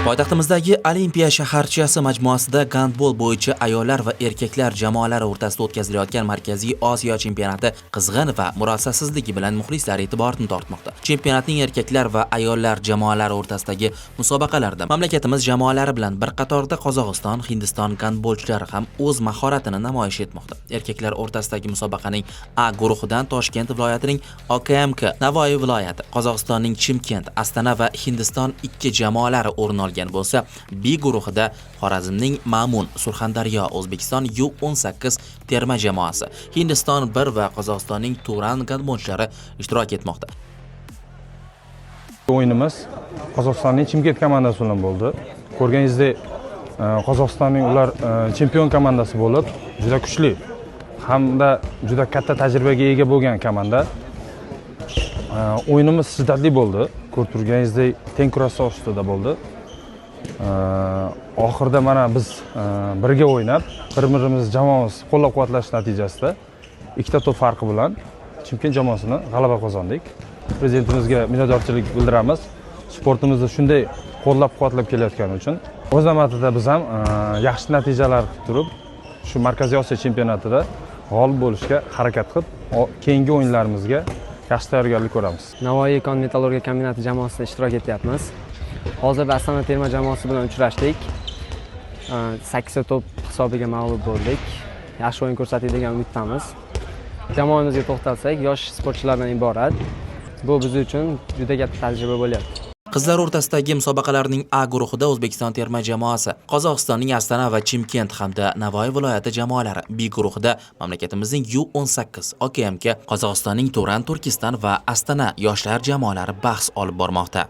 Poytaxtimizdagi Olimpiya shaharchasi majmuasida gandbol bo'yicha ayollar va erkaklar jamoalari o'rtasida o'tkazilayotgan Markaziy Osiyo chempionati qizg'in va murosasizligi bilan muxlislar e'tiborini tortmoqda. Chempionatning erkaklar va ayollar jamoalari o'rtasidagi musobaqalarda mamlakatimiz jamoalari bilan bir qatorda Qozog'iston, Hindiston gandbolchilari ham o'z mahoratini namoyish etmoqda. Erkaklar o'rtasidagi musobaqaning A guruhidan Toshkent viloyatining OKMK, Navoiy viloyati, Qozog'istonning Chimkent, Astana va Hindiston ikki jamoalari o'rin olgan bo'lsa, B guruhida Xorazmning Ma'mun, Surxondaryo, O'zbekiston U18 terma jamoasi, Hindiston 1 va Qozog'istonning Turan gandbolchilari ishtirok etmoqda. O'yinimiz Qozog'istonning Chimkent komandasi bilan bo'ldi. Ko'rganingizdek, Qozog'istonning ular chempion komandasi bo'lib, juda kuchli hamda juda katta tajribaga ega bo'lgan komanda. O'yinimiz shiddatli bo'ldi. Ko'rib turganingizdek, teng kurashlar ustida bo'ldi. Oxirida mana biz birga o'ynab, bir-birimiz jamoamiz qo'llab-quvvatlash natijasida ikkita to'p farqi bilan Chimkent jamoasini g'alaba qozondik. Prezidentimizga minnatdorchilik bildiramiz. Sportimizni shunday qo'llab-quvvatlab kelayotgani uchun. O'z navbatida biz ham yaxshi natijalar qilib turib, shu Markaziy Osiyo chempionatida g'olib bo'lishga harakat qilib, keyingi o'yinlarimizga yaxshi tayyorgarlik ko'ramiz. Navoiy kon-metallurgiya kombinati jamoasida ishtirok etyapmiz. Hozirda Astana terma jamoasi bilan uchrashdik. 8 to'p hisobiga mag'lub bo'ldik. Yaxshi o'yin ko'rsatdik degan umiddamiz. Jamoamizga to'xtalsak, yosh sportchilardan iborat. Bu biz uchun juda katta tajriba bo'lyapti. Qizlar o'rtasidagi musobaqalarning A guruhida O'zbekiston terma jamoasi, Qozog'istonning Astana va Chimkent hamda Navoiy viloyati jamoalari, B guruhida mamlakatimizning U18, OKMK, Qozog'istonning Turan, Turkiston va Astana yoshlar jamoalari bahs olib bormoqda.